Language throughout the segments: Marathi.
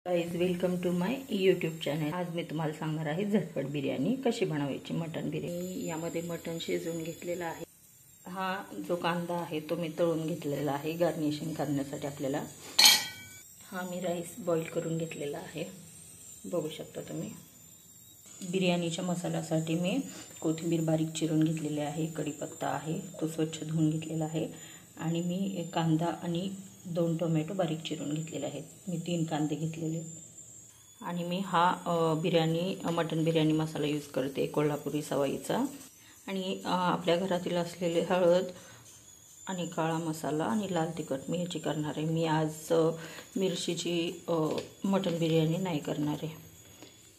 Guys, welcome to my YouTube channel. आज मी तुम्हाला सांगणार आहे झटपट बिर्याणी कशी बनवायची। मटन बिर्याणी यामध्ये मटन शिजवून घेतलेला आहे। हा जो कांदा आहे तो मी तळून घेतलेला आहे गार्निशिंग करण्यासाठी आपल्याला। हा मी राईस बॉईल करून घेतलेला आहे, बघू शकता तुम्ही। बिर्याणीच्या मसाल्यासाठी मी कोथिंबीर बारीक चिरून घेतलेली आहे, कढीपत्ता आहे तो स्वच्छ धुवून घेतलेला आहे आणि मी कांदा आणि 2 टोमॅटो बारीक चिरून घेतलेले आहेत। मी 3 कांदे घेतलेले आणि मी हा मटन बिर्याणी मसाला यूज करते, कोल्हापुरी सवाईचा। आणि आपल्या घरातील असलेले हळद आणि काळा मसाला आणि लाल तिखट मी याची करणार आहे। मी आज मिरचीची मटन बिर्याणी नाही करणार आहे,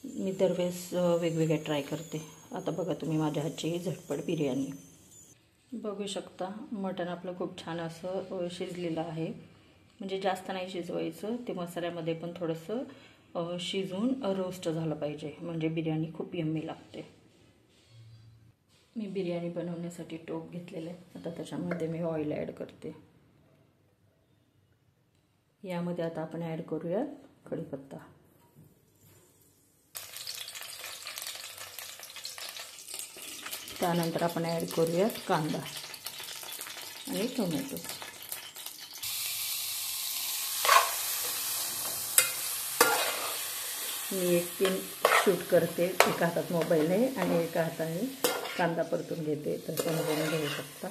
मी दरवेळेस वेगवेगळ्या ट्राय करते। आता बघा तुम्ही माझ्या हातची झटपट बिर्याणी बघू शकता। मटण आपलं खूप छान असं शिजलेलं आहे, म्हणजे जास्त नाही शिजवायचं, ते मसाल्यामध्ये पण थोडंसं शिजून रोस्ट झालं पाहिजे, म्हणजे बिर्याणी खूप यम्मी लागते। मी बिर्याणी बनवण्यासाठी टोप घेतलेले आहे, आता त्याच्यामध्ये मी ऑइल ॲड करते। यामध्ये आता आपण ॲड करूया कढीपत्ता, त्यानंतर आपण ॲड करूया कांदा आणि टोमॅटो। मी एक पिन शूट करते, एका हातात मोबाईल आहे आणि एका हाताने कांदा परतून घेते, तर समजून घेऊ शकता।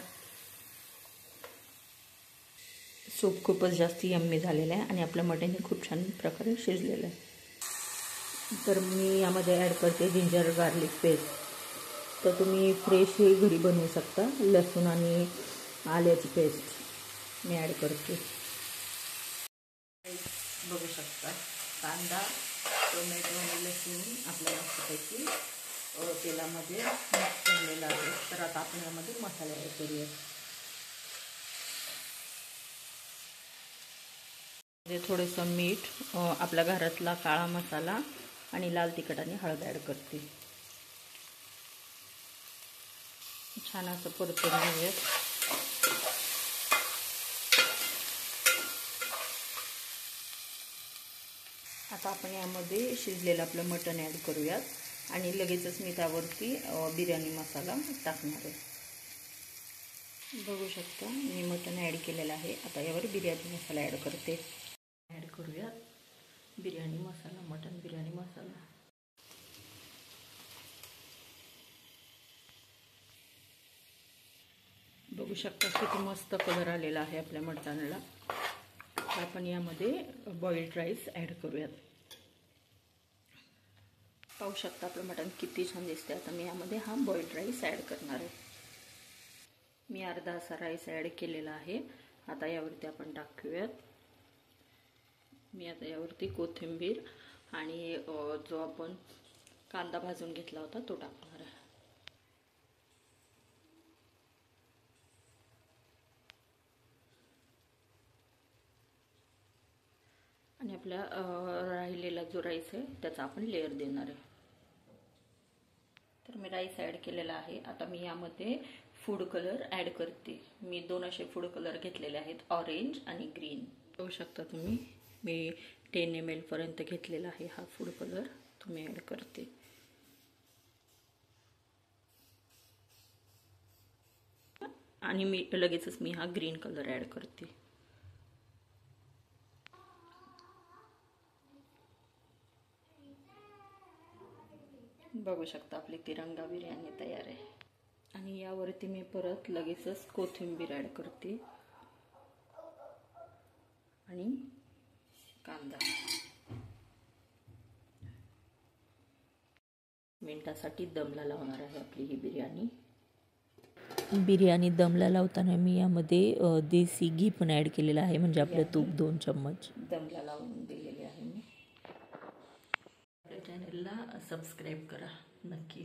सूप खूपच जास्त यम्मी झालेलं आहे आणि आपलं मटणही खूप छान प्रकारे शिजलेलं आहे। तर मी यामध्ये ॲड करते जिंजर गार्लिक पेस्ट, तर तुम्ही फ्रेश ही घरी बनवू शकता। लसूण आणि आल्याची पेस्ट मी ॲड करते। बघू शकता कांदा, टोमॅटो आणि लसूण आपल्या मस्तपैकी तेलामध्ये मिक्स झालेला आहे। तर आता आपण यामध्ये मसाले ॲड करूया, म्हणजे थोडंसं मीठ, आपल्या घरातला काळा मसाला आणि लाल तिखट आणि हळद ॲड करते। छान असं परतून घेऊयात। आता आपण यामध्ये शिजलेलं आपलं मटण ॲड करूयात आणि लगेचच मी त्यावरती बिर्याणी मसाला टाकणार आहे। बघू शकता मी मटण ॲड केलेलं आहे। आता यावर बिर्याणी मसाला ॲड करते। ॲड करूयात बिर्याणी मसाला, मटण बिर्याणी मसाला। बघू शकता किती मस्त कलर आलेला आहे आपल्या मटणाला। आपण यामध्ये बॉइल्ड राईस ॲड करूयात। पाहू शकता आपलं मटण किती छान दिसते। आता मी यामध्ये हा बॉइल्ड राईस ॲड करणार आहे। मी अर्धा असा राईस ॲड केलेला आहे। आता यावरती आपण टाकूयात, मी आता यावरती कोथिंबीर आणि जो आपण कांदा भाजून घेतला होता तो टाकणार आहे। आणि आपला राहिलेला जो राईस आहे त्याचा आपण लेयर देणार आहे। तर मी राईस ॲड केलेला आहे। आता मी यामध्ये फूड कलर ॲड करते। मी 2 असे फूड कलर घेतलेले आहेत, ऑरेंज आणि ग्रीन। बघू शकता तुम्ही, मी 10 ml पर्यंत घेतलेला आहे हा फूड कलर, तो मी ॲड करते। आणि मी लगेचच हा ग्रीन कलर ॲड करते। बघू शकता आपली तिरंगा बिर्याणी तयार आहे। आणि यावरती मी परत लगेचच कोथिंबीर ॲड करते आणि कांदा। मिनिटासाठी दमला लावणार आहे आपली ही बिर्याणी। बिर्याणी दमला लावताना मी यामध्ये देसी घी पण ॲड केलेलं आहे, म्हणजे आपलं तूप 2 चम्मच दमला लावून दिलेले आहे मी। आपल्या चॅनलला सबस्क्राईब करा नक्की।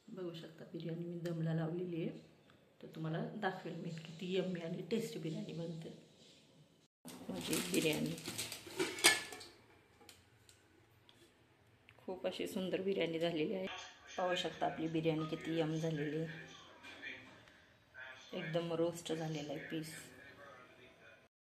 बघू शकता बिर्याणी मी दमला लावलेली आहे, तर तुम्हाला दाखवेल मी किती यम्मी आणि टेस्टी बिर्याणी बनते। माझी बिर्याणी खूप अशी सुंदर बिर्याणी झालेली आहे। पाहू शकता आपली बिर्याणी किती यम झालेली आहे, एकदम रोस्ट झालेला आहे पीस।